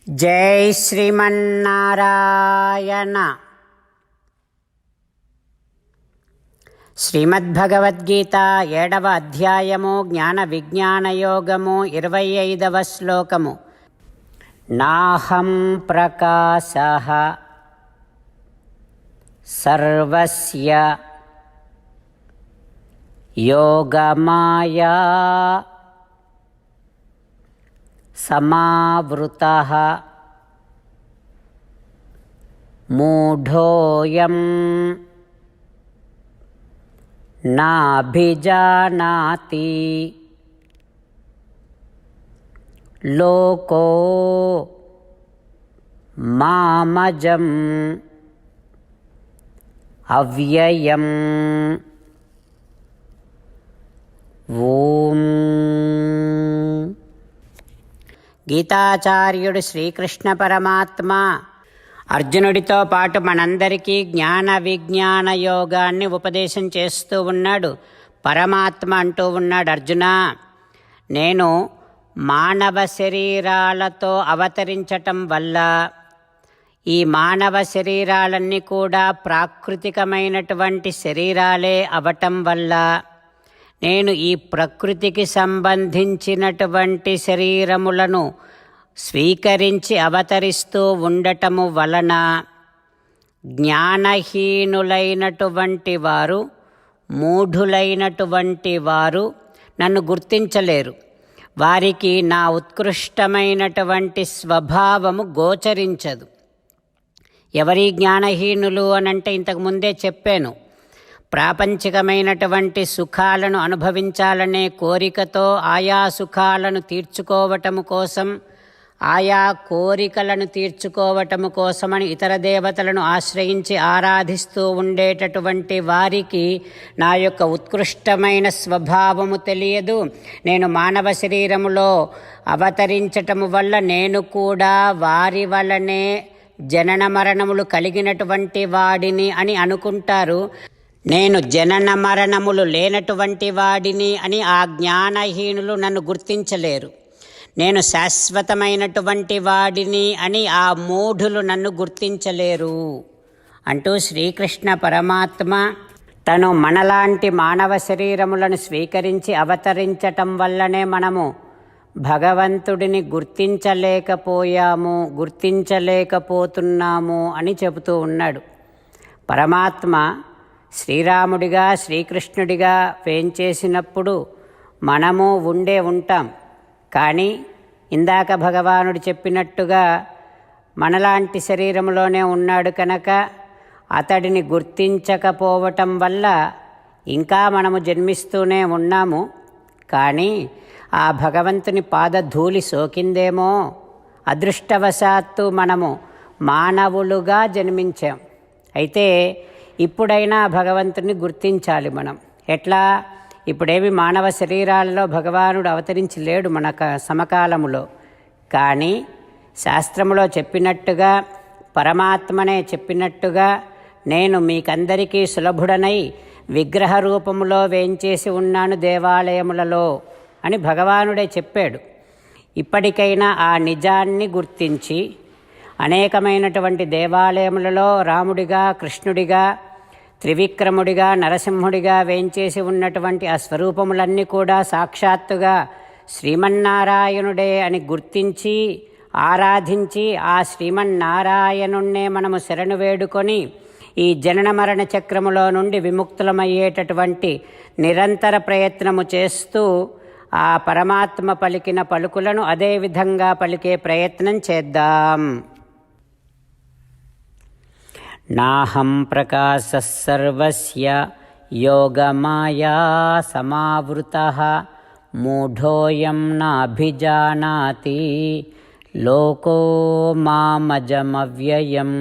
జై శ్రీమన్నారాయణ. శ్రీమద్భగవద్గీత 7వ అధ్యాయము జ్ఞాన విజ్ఞాన యోగము 25వ శ్లోకము. నాహం ప్రకాశః సర్వస్య యోగమాయా సమావృతః మూఢోయం నాభిజానాతి లోకో మామజం అవ్యయం. ఓం. గీతాచార్యుడు శ్రీకృష్ణ పరమాత్మ అర్జునుడితో పాటు మనందరికీ జ్ఞాన విజ్ఞాన యోగాన్ని ఉపదేశం చేస్తూ ఉన్నాడు. పరమాత్మ అంటూ ఉన్నాడు, అర్జున, నేను మానవ శరీరాలతో అవతరించటం వల్ల ఈ మానవ శరీరాలన్నీ కూడా ప్రాకృతికమైనటువంటి శరీరాలే అవటం వల్ల నేను ఈ ప్రకృతికి సంబంధించినటువంటి శరీరములను స్వీకరించి అవతరిస్తూ ఉండటము వలన జ్ఞానహీనులైనటువంటి వారు, మూఢులైనటువంటి వారు నన్ను గుర్తించలేరు. వారికి నా ఉత్కృష్టమైనటువంటి స్వభావము గోచరించదు. ఎవరి జ్ఞానహీనులు అనంటే ఇంతకుముందే చెప్పాను, ప్రాపంచికమైనటువంటి సుఖాలను అనుభవించాలనే కోరికతో ఆయా సుఖాలను తీర్చుకోవటము కోసం, ఆయా కోరికలను తీర్చుకోవటము కోసమని ఇతర దేవతలను ఆశ్రయించి ఆరాధిస్తూ ఉండేటటువంటి వారికి నా యొక్క ఉత్కృష్టమైన స్వభావము తెలియదు. నేను మానవ శరీరములో అవతరించటము వల్ల నేను కూడా వారి వలనే జనన మరణములు కలిగినటువంటి వాడిని అని అనుకుంటారు. నేను జనన మరణములు లేనటువంటి వాడిని అని ఆ జ్ఞానహీనులు నన్ను గుర్తించలేరు. నేను శాశ్వతమైనటువంటి వాడిని అని ఆ మూఢులు నన్ను గుర్తించలేరు అంటూ శ్రీకృష్ణ పరమాత్మ తను మనలాంటి మానవ శరీరములను స్వీకరించి అవతరించటం వల్లనే మనము భగవంతుడిని గుర్తించలేకపోతున్నాము అని చెబుతూ ఉన్నాడు. పరమాత్మ శ్రీరాముడిగా శ్రీకృష్ణుడిగా వేంచేసినప్పుడు మనము ఉంటాం. కానీ ఇందాక భగవానుడు చెప్పినట్టుగా మనలాంటి శరీరంలోనే ఉన్నాడు కనుక అతడిని గుర్తించకపోవటం వల్ల ఇంకా మనము జన్మిస్తూనే ఉన్నాము. కానీ ఆ భగవంతుని పాదధూళి సోకిందేమో, అదృష్టవశాత్తు మనము మానవులుగా జన్మించాం. అయితే ఇప్పుడైనా భగవంతుని గుర్తించాలి మనం. ఎట్లా? ఇప్పుడేవి మానవ శరీరాలలో భగవానుడు అవతరించి లేడు మన సమకాలములో. కానీ శాస్త్రములో చెప్పినట్టుగా, పరమాత్మనే చెప్పినట్టుగా, నేను మీకందరికీ సులభుడనై విగ్రహ రూపములో వేంచేసి ఉన్నాను దేవాలయములలో అని భగవానుడే చెప్పాడు. ఇప్పటికైనా ఆ నిజాన్ని గుర్తించి అనేకమైనటువంటి దేవాలయములలో రాముడిగా, కృష్ణుడిగా, త్రివిక్రముడిగా, నరసింహుడిగా వేంచేసి ఉన్నటువంటి ఆ స్వరూపములన్నీ కూడా సాక్షాత్తుగా శ్రీమన్నారాయణుడే అని గుర్తించి ఆరాధించి ఆ శ్రీమన్నారాయణుణ్ణే మనము శరణు వేడుకొని ఈ జనన మరణ చక్రములో నుండి విముక్తులమయ్యేటటువంటి నిరంతర ప్రయత్నము చేస్తూ ఆ పరమాత్మ పలికిన పలుకులను అదే విధంగా పలికే ప్రయత్నం చేద్దాం. నాహం ప్రకాశః సర్వస్య యోగమాయా సమావృతః మూఢోయం నాభిజానాతి లోకో మామజమవ్యయం.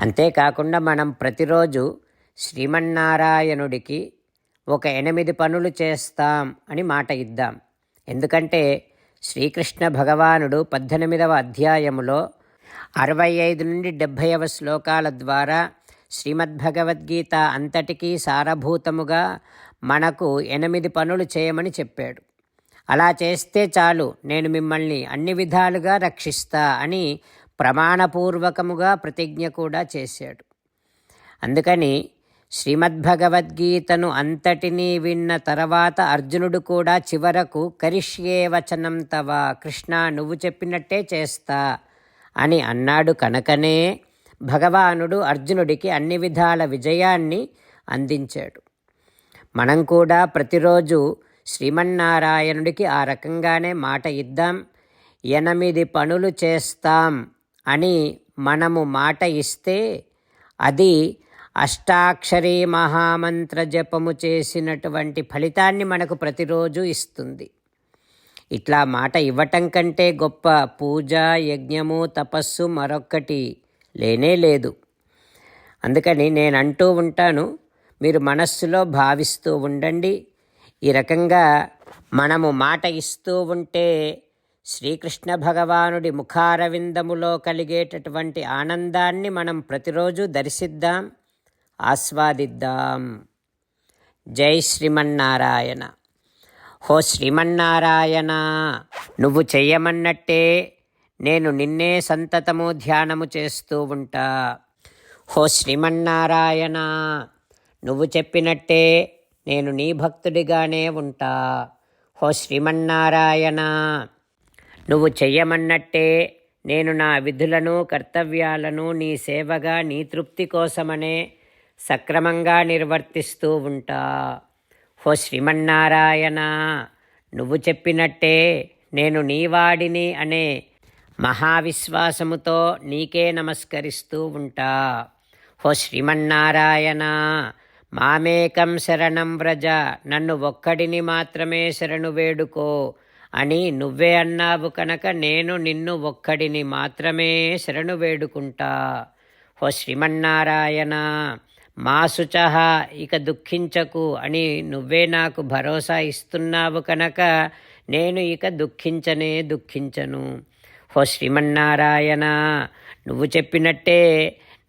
అంతేకాకుండా మనం ప్రతిరోజు శ్రీమన్నారాయణుడికి ఒక 8 పనులు చేస్తాం అని మాట ఇద్దాం. ఎందుకంటే శ్రీకృష్ణ భగవానుడు 18వ అధ్యాయములో 65 నుండి 70వ శ్లోకాల ద్వారా శ్రీమద్భగవద్గీత అంతటికీ సారభూతముగా మనకు 8 పనులు చేయమని చెప్పాడు. అలా చేస్తే చాలు, నేను మిమ్మల్ని అన్ని విధాలుగా రక్షిస్తా అని ప్రమాణపూర్వకముగా ప్రతిజ్ఞ కూడా చేశాడు. అందుకని శ్రీమద్భగవద్గీతను అంతటినీ విన్న తర్వాత అర్జునుడు కూడా చివరకు కరిష్యే వచనం తవ, కృష్ణ నువ్వు చెప్పినట్టే చేస్తా అని అన్నాడు. కనుకనే భగవానుడు అర్జునుడికి అన్ని విధాల విజయాన్ని అందించాడు. మనం కూడా ప్రతిరోజు శ్రీమన్నారాయణుడికి ఆ రకంగానే మాట ఇద్దాం. 8 పనులు చేస్తాం అని మనము మాట ఇస్తే అది అష్టాక్షరీ మహామంత్ర జపము చేసినటువంటి ఫలితాన్ని మనకు ప్రతిరోజు ఇస్తుంది. ఇట్లా మాట ఇవ్వటం కంటే గొప్ప పూజ, యజ్ఞము, తపస్సు మరొక్కటి లేనే లేదు. అందుకని నేను అంటూ ఉంటాను, మీరు మనస్సులో భావిస్తూ ఉండండి. ఈ రకంగా మనము మాట ఇస్తూ ఉంటే శ్రీకృష్ణ భగవానుడి ముఖారవిందములో కలిగేటటువంటి ఆనందాన్ని మనం ప్రతిరోజు దర్శిద్దాం, ఆస్వాదిద్దాం. జై శ్రీమన్నారాయణ. హో శ్రీమన్నారాయణ, నువ్వు చెయ్యమన్నట్టే నేను నిన్నే సంతతము ధ్యానము చేస్తూ ఉంటా. హో శ్రీమన్నారాయణ, నువ్వు చెప్పినట్టే నేను నీ భక్తుడిగానే ఉంటా. హో శ్రీమన్నారాయణ, నువ్వు చెయ్యమన్నట్టే నేను నా విధులను, కర్తవ్యాలను నీ సేవగా, నీ తృప్తి కోసమనే సక్రమంగా నిర్వర్తిస్తూ ఉంటా. హో శ్రీమన్నారాయణ, నువ్వు చెప్పినట్టే నేను నీవాడిని అనే మహావిశ్వాసముతో నీకే నమస్కరిస్తూ ఉంటా. హో శ్రీమన్నారాయణ, మామేకం శరణం వ్రజ, నన్ను ఒక్కడిని మాత్రమే శరణు వేడుకో అని నువ్వే అన్నావు కనుక నేను నిన్ను ఒక్కడిని మాత్రమే శరణు వేడుకుంటా. హో శ్రీమన్నారాయణ, మా శుచః, ఇక దుఃఖించకు అని నువ్వే నాకు భరోసా ఇస్తున్నావు కనుక నేను ఇక దుఃఖించను. హో శ్రీమన్నారాయణ, నువ్వు చెప్పినట్టే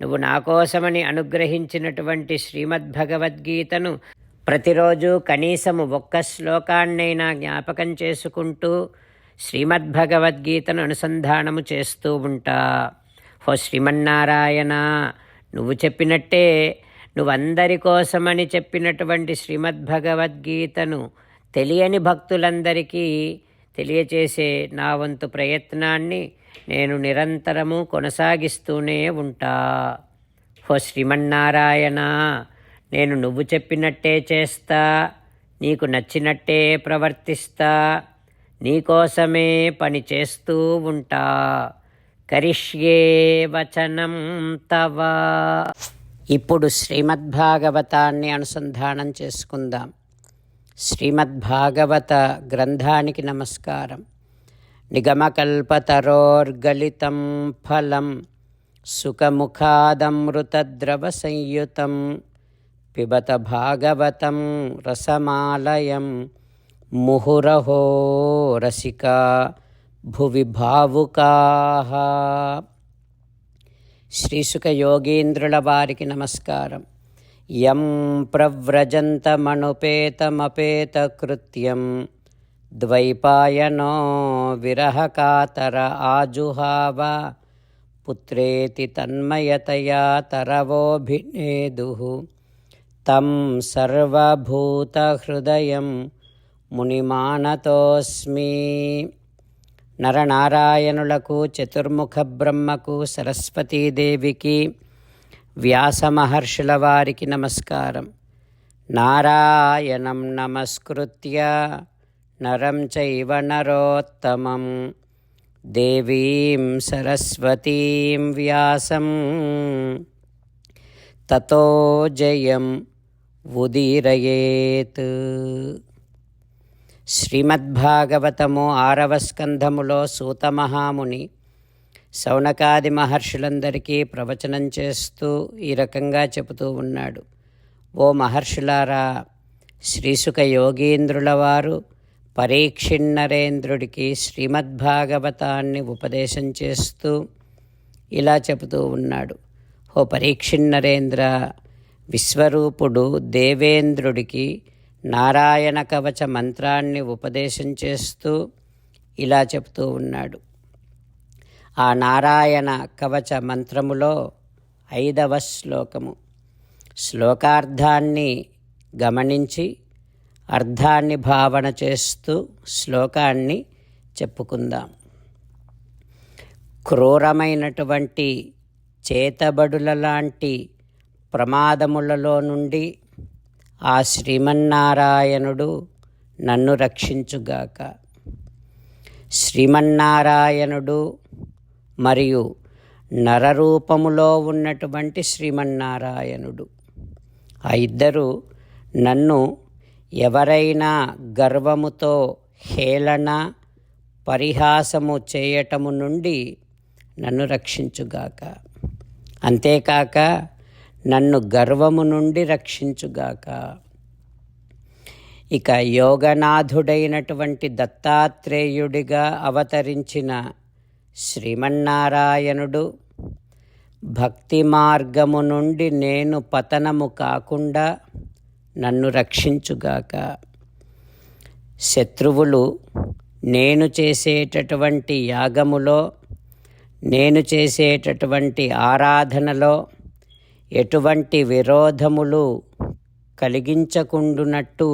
నువ్వు నా కోసమని అనుగ్రహించినటువంటి శ్రీమద్భగవద్గీతను ప్రతిరోజు కనీసము ఒక్క శ్లోకాన్నైనా జ్ఞాపకం చేసుకుంటూ శ్రీమద్భగవద్గీతను అనుసంధానము చేస్తూ ఉంటా. హో శ్రీమన్నారాయణ, నువ్వు చెప్పినట్టే నువ్వందరి కోసమని చెప్పినటువంటి శ్రీమద్భగవద్గీతను తెలియని భక్తులందరికీ తెలియచేసే నా వంతు ప్రయత్నాన్ని నేను నిరంతరము కొనసాగిస్తూనే ఉంటా. హో శ్రీమన్నారాయణ, నేను నువ్వు చెప్పినట్టే చేస్తా, నీకు నచ్చినట్టే ప్రవర్తిస్తా, నీకోసమే పని చేస్తూ ఉంటా. కరిష్యే వచనం తవ. ఇప్పుడు శ్రీమద్భాగవతాన్ని అనుసంధానం చేసుకుందాం. శ్రీమద్భాగవత గ్రంథానికి నమస్కారం. నిగమకల్పతరోర్గలితం ఫలం సుఖముఖాదమృతద్రవ సంయుతం పిబత భాగవతం రసమాలయం ముహురహో రసికా భువి భావుకాః. శ్రీసుఖ యోగీంద్రుల వారికి నమస్కారం. యం ప్రవ్రజంతమనుపేతమపేతకృత్యం ద్వైపాయనో విరహకాతర ఆజుహావ పుత్రేతి తన్మయతయా తరవోభినేదుః తం సర్వభూతహృదయం మునిమానతోస్మి. నరనారాయణులకు, చతుర్ముఖ బ్రహ్మకు, సరస్వతీదేవికి, వ్యాస మహర్షుల వారికి నమస్కారం. నారాయణం నమస్కృత్య నరం చైవ నరోత్తమం దేవీం సరస్వతీం వ్యాసం తతో జయం ఉదీరయేత్. శ్రీమద్భాగవతము 6వ స్కంధములో సూతమహాముని శౌనకాది మహర్షులందరికీ ప్రవచనం చేస్తూ ఈ రకంగా చెబుతూ ఉన్నాడు. ఓ మహర్షులారా, శ్రీసుఖ యోగీంద్రుల వారు పరీక్షిన్నరేంద్రుడికి శ్రీమద్భాగవతాన్ని ఉపదేశం చేస్తూ ఇలా చెబుతూ ఉన్నాడు. ఓ పరీక్షిన్నరేంద్ర, విశ్వరూపుడు దేవేంద్రుడికి నారాయణ కవచ మంత్రాన్ని ఉపదేశం చేస్తూ ఇలా చెప్తూ ఉన్నాడు. ఆ నారాయణ కవచ మంత్రములో 5వ శ్లోకము. శ్లోకార్థాన్ని గమనించి అర్థాన్ని భావన చేస్తూ శ్లోకాన్ని చెప్పుకుందాం. క్రూరమైనటువంటి చేతబడుల లాంటి ప్రమాదములలో నుండి ఆ శ్రీమన్నారాయణుడు నన్ను రక్షించుగాక. శ్రీమన్నారాయణుడు మరియు నరరూపములో ఉన్నటువంటి శ్రీమన్నారాయణుడు, ఆ ఇద్దరు నన్ను ఎవరైనా గర్వముతో హేళన పరిహాసము చేయటము నుండి నన్ను రక్షించుగాక. అంతేకాక నన్ను గర్వము నుండి రక్షించుగాక. ఇక యోగనాథుడైనటువంటి దత్తాత్రేయుడిగా అవతరించిన శ్రీమన్నారాయణుడు భక్తి మార్గము నుండి నేను పతనము కాకుండా నన్ను రక్షించుగాక. శత్రువులు నేను చేసేటటువంటి యాగములో, నేను చేసేటటువంటి ఆరాధనలో ఎటువంటి విరోధములు కలిగించకుండునట్టు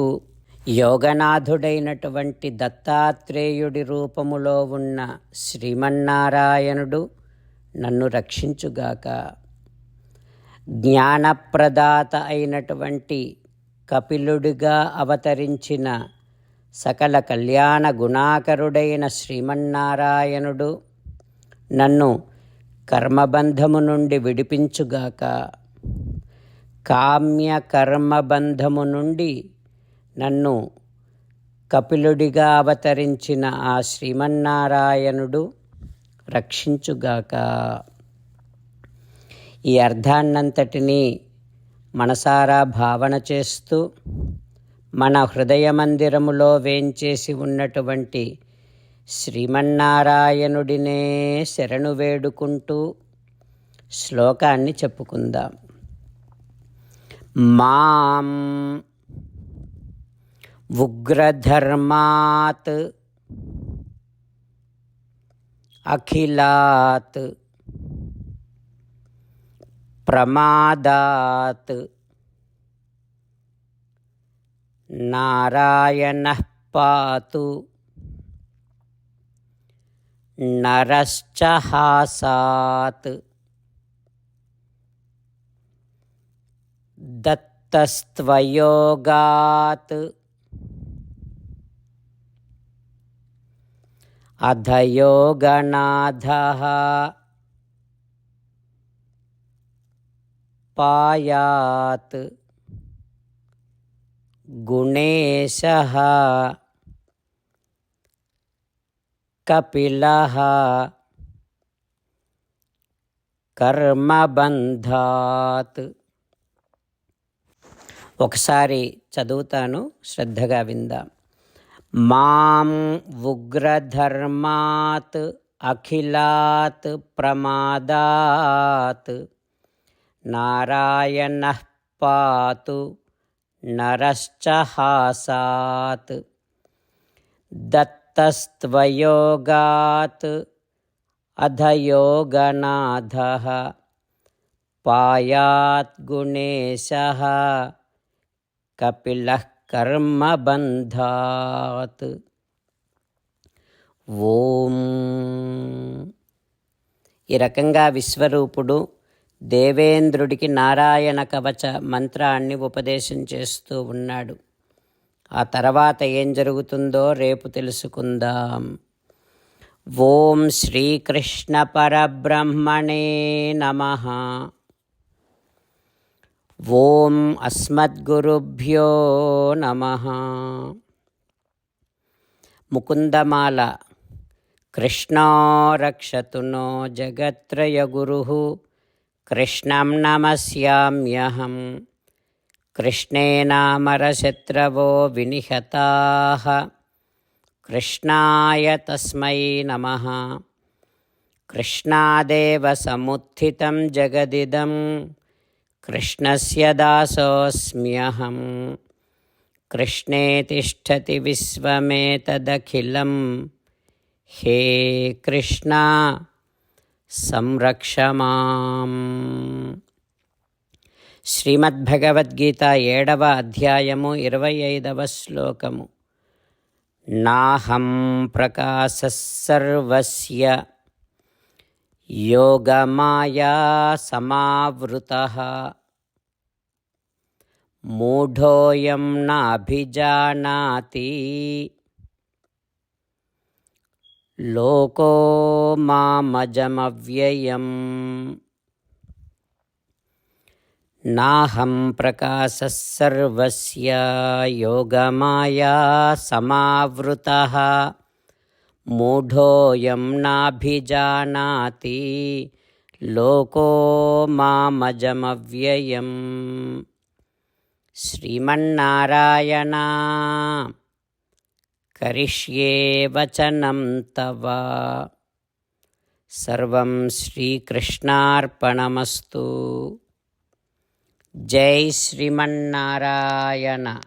యోగనాథుడైనటువంటి దత్తాత్రేయుడి రూపములో ఉన్న శ్రీమన్నారాయణుడు నన్ను రక్షించుగాక. జ్ఞానప్రదాత అయినటువంటి కపిలుడిగా అవతరించిన సకల కళ్యాణ గుణాకరుడైన శ్రీమన్నారాయణుడు నన్ను కర్మబంధము నుండి విడిపించుగాక. కామ్య కర్మబంధము నుండి నన్ను కపిలుడిగా అవతరించిన ఆ శ్రీమన్నారాయణుడు రక్షించుగాక. ఈ అర్థాన్నంతటినీ మనసారా భావన చేస్తూ మన హృదయ మందిరములో వేంచేసి ఉన్నటువంటి శ్రీమన్నారాయణుడినే శరణు వేడుకుంటూ శ్లోకాన్ని చెప్పుకుందాం. మాం ఉగ్రధర్మాత్ అఖిలాత్ ప్రమాదాత్ నారాయణః పాతు నరశ్చ హాసాత్ దత్తస్త్వయోగాత్ అధయోగనాథః పాయాత్ గుణేశః కపిలః కర్మబంధాత్. ఒకసారి చదువుతాను, శ్రద్ధగా విందాం. మాం ఉగ్రధర్మాత్ అఖిలాత్ ప్రమాదాత్ నారాయణః పాతు నరశ్చ హాసాత్ దత్తస్త్వయోగాత్ అధయోగనాథః పాయాత్ గుణేశః కపిలః కర్మబంధాత్. ఓం. ఈ రకంగా విశ్వరూపుడు దేవేంద్రుడికి నారాయణ కవచ మంత్రాన్ని ఉపదేశం చేస్తూ ఉన్నాడు. ఆ తర్వాత ఏం జరుగుతుందో రేపు తెలుసుకుందాం. ఓం శ్రీకృష్ణ పరబ్రహ్మణే నమః. ఓం అస్మద్గురుభ్యో నమః. ముకుందమాల. కృష్ణో రక్షతు నో జగత్రయగురుః కృష్ణం నమస్యామ్యహం. కృష్ణేనామరశత్రవో వినిహతాః కృష్ణాయ తస్మై నమః. కృష్ణాదేవ సముత్థితం జగదిదం కృష్ణస్య దాసోస్మ్యహం. कृष्णे तिष्ठति विश्वमेतदखिलं हे कृष्णा संरक्ष माम्. శ్రీమద్భగవద్గీత 7వ అధ్యాయము 25వ శ్లోకము. నాహం ప్రకాశः సర్వస్య యోగమాయా సమావృతః మూఢోయం నాభిజానాతి లోకో మామజమవ్యయం. నాహం ప్రకాశः సర్వస్య యోగమాయా సమావృతః మూఢోయం నాభిజానాతి లోకో మామజమవ్యయం. శ్రీమన్నారాయణ కరిష్యే వచనం తవ. సర్వం శ్రీకృష్ణార్పణమస్తు. జై శ్రీమన్నారాయణ.